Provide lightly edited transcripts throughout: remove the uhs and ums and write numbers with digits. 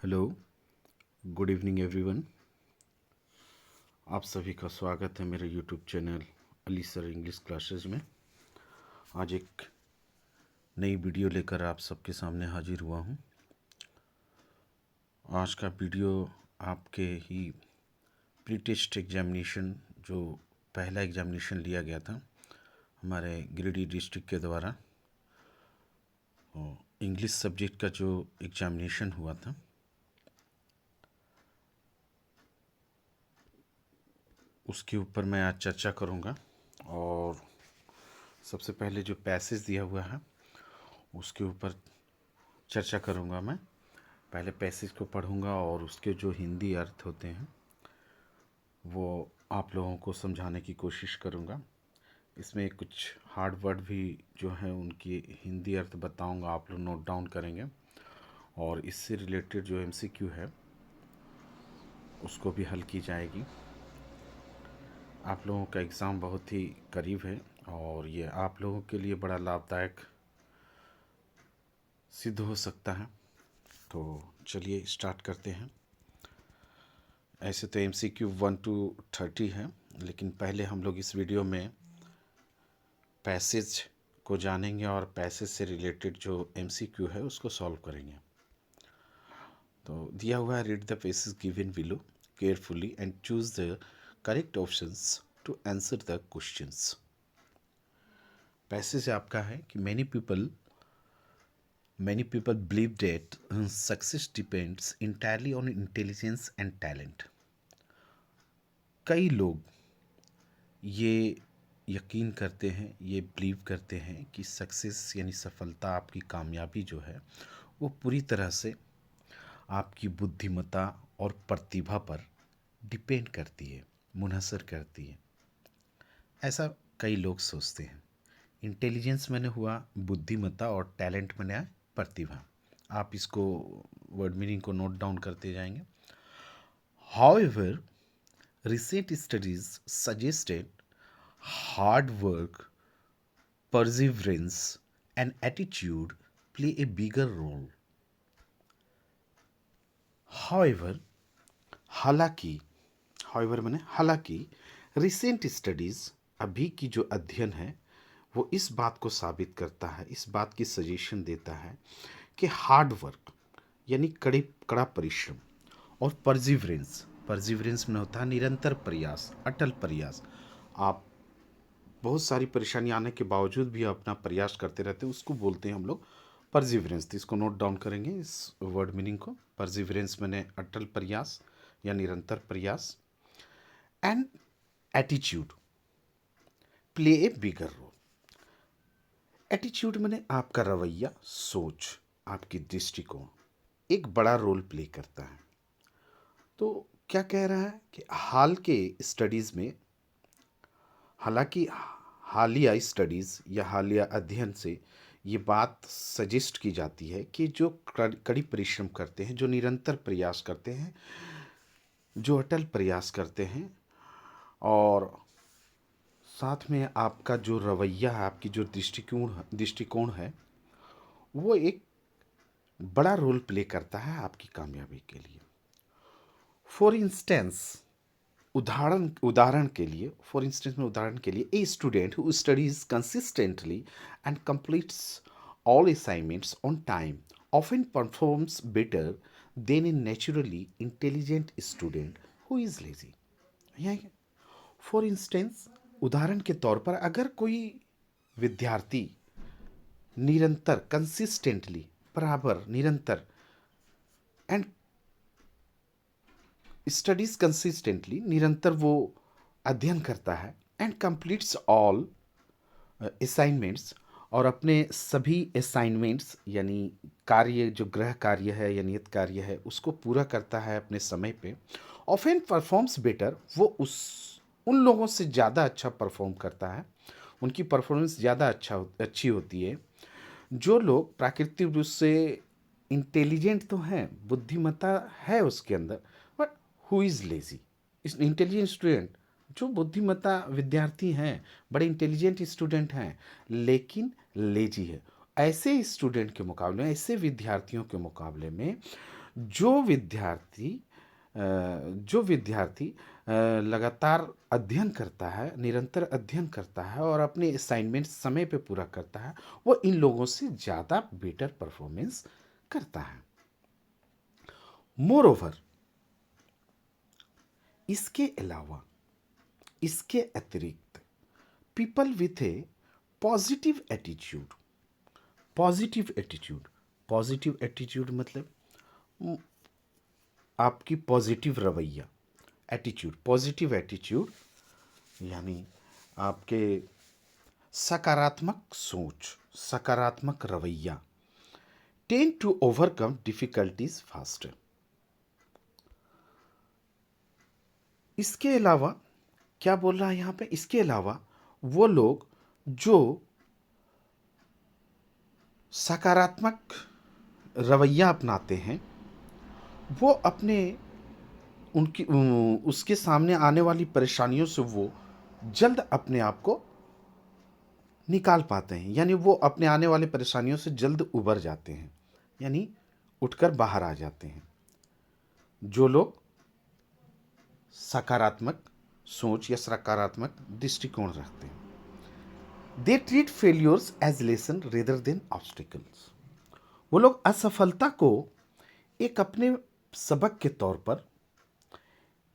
Hello, good evening everyone. आप सभी का स्वागत है मेरे YouTube channel Ali sir English classes में। आज एक नई वीडियो लेकर आप सबके सामने हाजिर हुआ हूँ। आज का वीडियो आपके ही प्री टेस्ट एग्जामिनेशन, जो पहला एग्जामिनेशन लिया गया था हमारे गिरिडीह डिस्ट्रिक्ट के द्वारा, इंग्लिश सब्जेक्ट का जो एग्जामिनेशन हुआ था, उसके ऊपर मैं आज चर्चा करूँगा। और सबसे पहले जो पैसेज दिया हुआ है उसके ऊपर चर्चा करूँगा। मैं पहले पैसेज को पढ़ूँगा और उसके जो हिंदी अर्थ होते हैं वो आप लोगों को समझाने की कोशिश करूँगा। इसमें कुछ हार्ड वर्ड भी जो हैं उनकी हिंदी अर्थ बताऊँगा, आप लोग नोट डाउन करेंगे। और इससे रिलेटेड जो एमसीक्यू है उसको भी हल की जाएगी। आप लोगों का एग्ज़ाम बहुत ही करीब है और ये आप लोगों के लिए बड़ा लाभदायक सिद्ध हो सकता है। तो चलिए स्टार्ट करते हैं। ऐसे तो MCQ 1 to 30 है, लेकिन पहले हम लोग इस वीडियो में पैसेज को जानेंगे और पैसेज से रिलेटेड जो MCQ है उसको सॉल्व करेंगे। तो दिया हुआ है, read the passage given below carefully and choose the correct options to answer the questions. Passage आपका है कि many people believe that success depends entirely on intelligence and talent. कई लोग ये यकीन करते हैं, ये बिलीव करते हैं कि सक्सेस यानी सफलता, आपकी कामयाबी जो है वो पूरी तरह से आपकी बुद्धिमत्ता और प्रतिभा पर डिपेंड करती है, मुनहसर करती है। ऐसा कई लोग सोचते हैं। इंटेलिजेंस मैंने हुआ बुद्धिमत्ता और टैलेंट मैंने प्रतिभा। आप इसको वर्ड मीनिंग को नोट डाउन करते जाएंगे। However, recent studies suggested hard work, perseverance, and attitude play a bigger role. However, हालांकि, मैंने हालांकि रिसेंट स्टडीज़, अभी की जो अध्ययन है वो इस बात को साबित करता है, इस बात की सजेशन देता है कि हार्ड वर्क यानी कड़ा परिश्रम और परजिवरेंस में होता है निरंतर प्रयास, अटल प्रयास। आप बहुत सारी परेशानी आने के बावजूद भी अपना प्रयास करते रहते हैं, उसको बोलते हैं हम लोग परजिवरेंस। तो इसको नोट डाउन करेंगे, इस वर्ड मीनिंग को। परजिवरेंस मैंने अटल प्रयास या निरंतर प्रयास। And attitude play a bigger role. Attitude मैंने आपका रवैया, सोच, आपकी दृष्टिकोण एक बड़ा रोल प्ले करता है। तो क्या कह रहा है कि हाल के स्टडीज़ में, हालांकि हालिया स्टडीज़ या हालिया अध्ययन से ये बात सजेस्ट की जाती है कि जो कड़ी परिश्रम करते हैं, जो निरंतर प्रयास करते हैं, जो अटल प्रयास करते हैं, और साथ में आपका जो रवैया है, आपकी जो दृष्टिकोण है, वो एक बड़ा रोल प्ले करता है आपकी कामयाबी के लिए। फॉर इंस्टेंस, उदाहरण के लिए, a student who studies consistently and completes all assignments on time often performs better than A naturally intelligent student who is lazy. For instance, उदाहरण के तौर पर, अगर कोई विद्यार्थी निरंतर, कंसिस्टेंटली, बराबर, निरंतर, एंड स्टडीज कंसिस्टेंटली, निरंतर वो अध्ययन करता है, एंड कंप्लीट्स ऑल असाइनमेंट्स, और अपने सभी असाइनमेंट्स यानी कार्य, जो गृह कार्य है या नियत कार्य है, उसको पूरा करता है अपने समय पे, ऑफन परफॉर्म्स बेटर, वो उन लोगों से ज़्यादा अच्छा परफॉर्म करता है, उनकी परफॉर्मेंस ज़्यादा अच्छी होती है जो लोग प्राकृतिक रूप से इंटेलिजेंट तो हैं, बुद्धिमत्ता है उसके अंदर, बट हु इज़ लेजी। इस इंटेलिजेंट स्टूडेंट, जो बुद्धिमत्ता विद्यार्थी हैं, बड़े इंटेलिजेंट स्टूडेंट हैं, लेकिन लेजी है, ऐसे स्टूडेंट के मुकाबले में, ऐसे विद्यार्थियों के मुकाबले में जो विद्यार्थी लगातार अध्ययन करता है, निरंतर अध्ययन करता है और अपने असाइनमेंट समय पे पूरा करता है, वो इन लोगों से ज़्यादा बेटर परफॉर्मेंस करता है। मोर ओवर, इसके अलावा, इसके अतिरिक्त, people with A positive attitude, positive attitude मतलब आपकी पॉजिटिव रवैया, एटीट्यूड, पॉजिटिव एटीट्यूड यानी आपके सकारात्मक सोच, सकारात्मक रवैया, tend to overcome difficulties faster. इसके अलावा क्या बोल रहा है यहाँ पे, इसके अलावा वो लोग जो सकारात्मक रवैया अपनाते हैं, वो अपने उनकी उसके सामने आने वाली परेशानियों से वो जल्द अपने आप को निकाल पाते हैं, यानी वो अपने आने वाली परेशानियों से जल्द उबर जाते हैं, यानी उठकर बाहर आ जाते हैं। जो लोग सकारात्मक सोच या सकारात्मक दृष्टिकोण रखते हैं, they treat failures as lesson rather than obstacles. वो लोग असफलता को एक अपने सबक के तौर पर,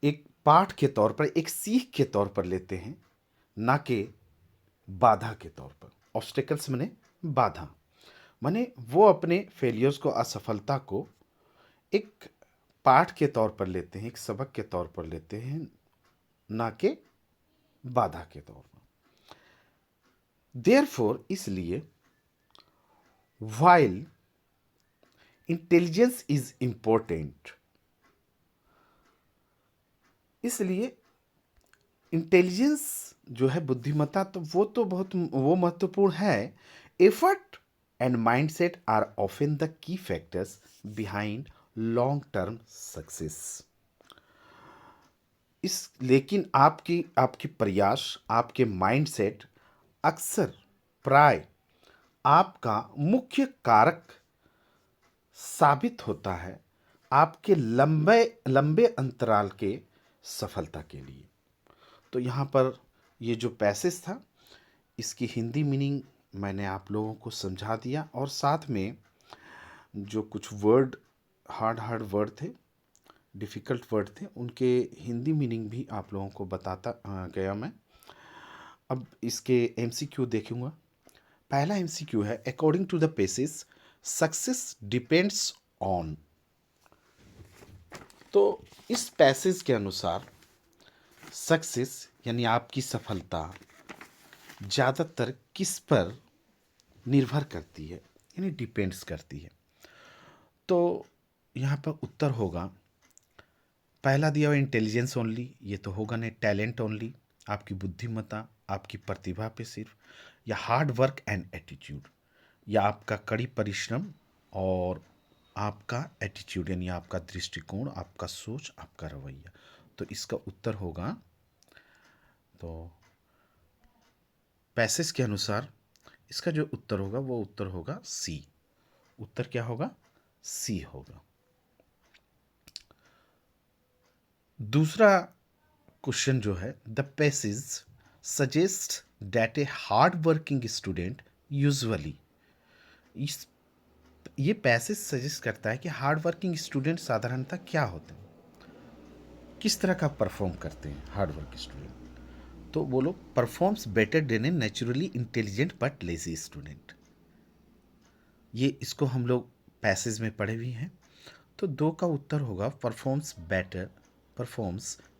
एक पाठ के तौर पर, एक सीख के तौर पर लेते हैं, ना कि बाधा के तौर पर। ऑब्स्टिकल्स माने बाधा, माने वो अपने फेलियर्स को, असफलता को एक पाठ के तौर पर लेते हैं, एक सबक के तौर पर लेते हैं, ना कि बाधा के तौर पर। देयरफॉर, इसलिए, व्हाइल इंटेलिजेंस इज इंपॉर्टेंट, इसलिए इंटेलिजेंस जो है, बुद्धिमत्ता, तो बहुत वो महत्वपूर्ण है। Effort and mindset are often the key factors behind long term success. लेकिन आपकी प्रयास, आपके माइंडसेट अक्सर, प्राय आपका मुख्य कारक साबित होता है आपके लंबे अंतराल के सफलता के लिए। तो यहाँ पर ये जो पैसेज था, इसकी हिंदी मीनिंग मैंने आप लोगों को समझा दिया, और साथ में जो कुछ वर्ड, हार्ड वर्ड थे, डिफ़िकल्ट वर्ड थे, उनके हिंदी मीनिंग भी आप लोगों को बताता गया मैं। अब इसके एमसीक्यू देखूंगा। पहला एमसीक्यू है, according to the passage success depends on. तो इस पैसेज के अनुसार सक्सेस यानी आपकी सफलता ज़्यादातर किस पर निर्भर करती है, यानी डिपेंड्स करती है। तो यहाँ पर उत्तर होगा, पहला दिया हुआ इंटेलिजेंस ओनली, ये तो होगा नहीं, टैलेंट ओनली, आपकी बुद्धिमत्ता, आपकी प्रतिभा पे सिर्फ, या हार्ड वर्क एंड एटीट्यूड, या आपका कड़ी परिश्रम और आपका एटीट्यूड यानी आपका दृष्टिकोण, आपका सोच, आपका रवैया। तो इसका उत्तर होगा, तो पैसेज के अनुसार इसका जो उत्तर होगा वो उत्तर होगा सी। उत्तर क्या होगा? सी होगा। दूसरा क्वेश्चन जो है, the passage suggest that a hard working student usually, ये पैसेज सजेस्ट करता है कि हार्ड वर्किंग स्टूडेंट साधारणतः क्या होते हैं, किस तरह का परफॉर्म करते हैं हार्ड वर्क स्टूडेंट। तो वो लोग performs better than A naturally intelligent but lazy student. ये इसको हम लोग पैसेज में पढ़े भी हैं। तो दो का उत्तर होगा performs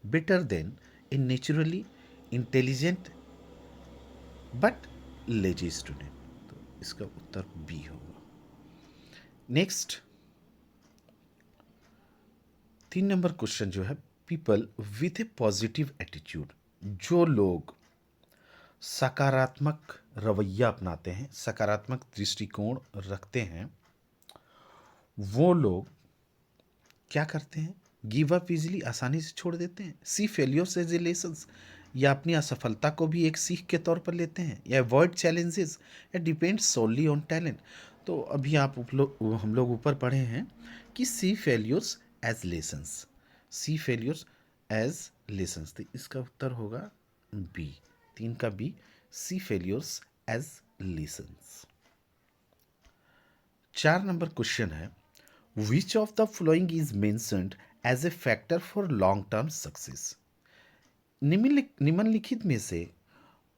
better than A naturally intelligent but lazy student. तो इसका उत्तर बी होगा। नेक्स्ट 3 नंबर क्वेश्चन जो है, people with A positive attitude, जो लोग सकारात्मक रवैया अपनाते हैं, सकारात्मक दृष्टिकोण रखते हैं, वो लोग क्या करते हैं? गिव अप इजीली, आसानी से छोड़ देते हैं। सी फेलियर्स एज ए लेसन्स, या अपनी असफलता को भी एक सीख के तौर पर लेते हैं, या अवॉइड चैलेंजेस, या डिपेंड सोली ऑन टैलेंट। तो अभी हम लोग ऊपर पढ़े हैं कि see failures as lessons, see failures as lessons, तो इसका उत्तर होगा बी, 3 का B, see failures as lessons. 4 number question है, which of the following is mentioned as a factor for long term success. निम्नलिखित में से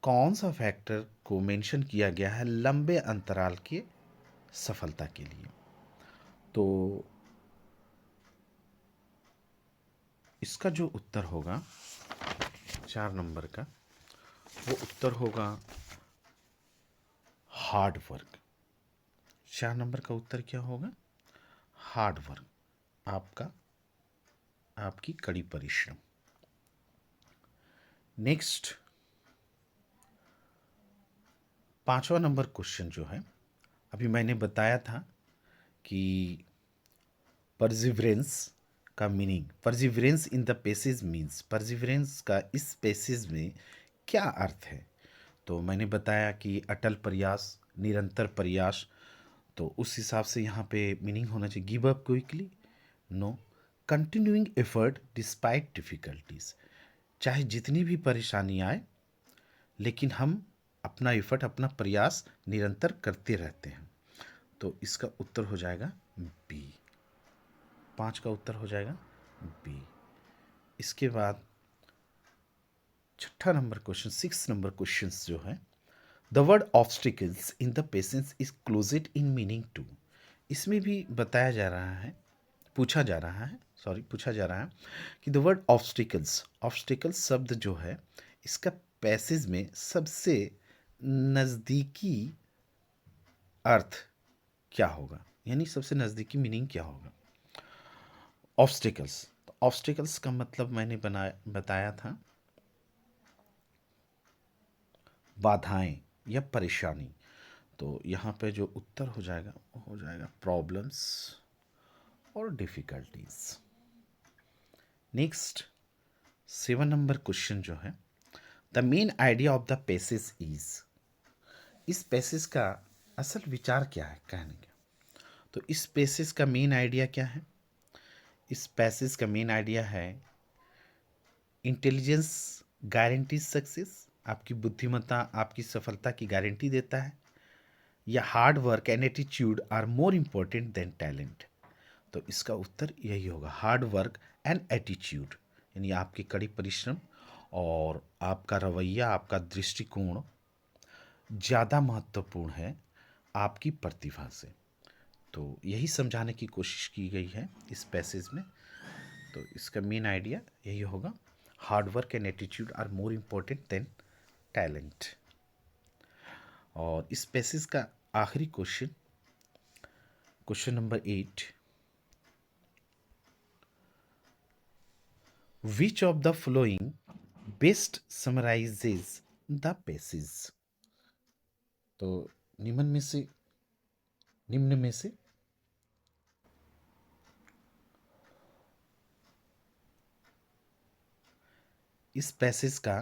कौन सा फैक्टर को मेंशन किया गया है लंबे अंतराल के सफलता के लिए। तो इसका जो उत्तर होगा 4 नंबर का, वो उत्तर होगा हार्ड वर्क। 4 नंबर का उत्तर क्या होगा? हार्ड वर्क, आपकी कड़ी परिश्रम। नेक्स्ट 5वां नंबर क्वेश्चन जो है, अभी मैंने बताया था कि परसिवरेंस का meaning, perseverance in the passage means, perseverance का इस पैसेज में क्या अर्थ है। तो मैंने बताया कि अटल प्रयास, निरंतर प्रयास। तो उस हिसाब से यहाँ पे मीनिंग होना चाहिए give up quickly, no, continuing effort despite difficulties, चाहे जितनी भी परेशानी आए लेकिन हम अपना एफर्ट, अपना प्रयास निरंतर करते रहते हैं। तो इसका उत्तर हो जाएगा बी, 5 का उत्तर हो जाएगा बी। इसके बाद 6 नंबर क्वेश्चन, 6 नंबर क्वेश्चन जो है, the word obstacles in the patience is closed in meaning to. इसमें भी बताया जा रहा है, पूछा जा रहा है कि द वर्ड ऑब्स्टिकल्स, ऑब्स्टिकल्स शब्द जो है इसका पैसेज में सबसे नज़दीकी अर्थ क्या होगा, यानी सबसे नज़दीकी मीनिंग क्या होगा ऑब्स्टिकल्स। तो ऑब्स्टिकल्स का मतलब मैंने बताया था बाधाएं या परेशानी। तो यहाँ पे जो उत्तर हो जाएगा वो हो जाएगा प्रॉब्लम्स और डिफ़िकल्टीज। नेक्स्ट 7 नंबर क्वेश्चन जो है, the main idea of the passage is, इस पैसेज का असल विचार क्या है कहने का। तो इस पैसेज का मेन आइडिया क्या है? इस पैसेज का मेन आइडिया है इंटेलिजेंस गारंटीज सक्सेस, आपकी बुद्धिमत्ता आपकी सफलता की गारंटी देता है, या hard work and attitude are more important than talent. तो इसका उत्तर यही होगा, हार्ड वर्क एंड एटीट्यूड, यानी आपकी कड़ी परिश्रम और आपका रवैया, आपका दृष्टिकोण ज़्यादा महत्वपूर्ण है आपकी प्रतिभा से। तो यही समझाने की कोशिश की गई है इस पैसेज में। तो इसका मेन आइडिया यही होगा, hard work and attitude are more important than talent. और इस पैसेज का आखिरी question, question number 8, which of the following best summarises the passage. तो निम्न में से इस पैसेज का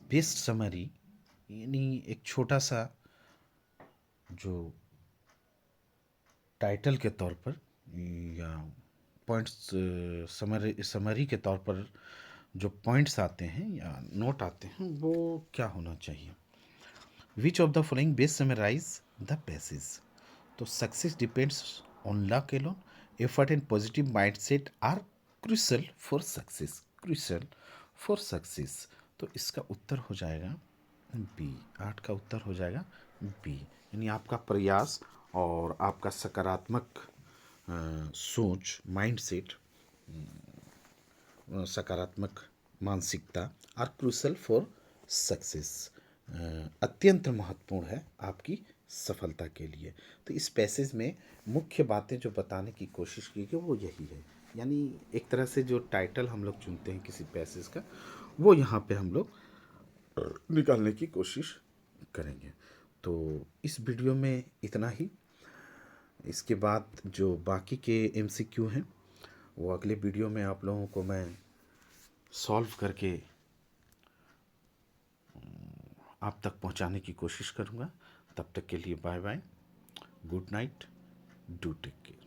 बेस्ट समरी, यानी एक छोटा सा जो टाइटल के तौर पर या पॉइंट्स, समरी के तौर पर जो पॉइंट्स आते हैं या नोट आते हैं वो क्या होना चाहिए। Which of the following best summarise the passage. तो success depends on luck alone, effort and positive mindset are crucial for success, crucial for success. तो इसका उत्तर हो जाएगा बी, 8 का उत्तर हो जाएगा बी, यानी आपका प्रयास और आपका सकारात्मक सोच, माइंडसेट, सकारात्मक मानसिकता आर क्रूशल फॉर सक्सेस, अत्यंत महत्वपूर्ण है आपकी सफलता के लिए। तो इस पैसेज में मुख्य बातें जो बताने की कोशिश की गई वो यही है, यानी एक तरह से जो टाइटल हम लोग चुनते हैं किसी पैसेज का वो यहाँ पे हम लोग निकालने की कोशिश करेंगे। तो इस वीडियो में इतना ही। इसके बाद जो बाकी के MCQ हैं वो अगले वीडियो में आप लोगों को मैं सॉल्व करके आप तक पहुंचाने की कोशिश करूंगा। तब तक के लिए bye bye, good night, do take care.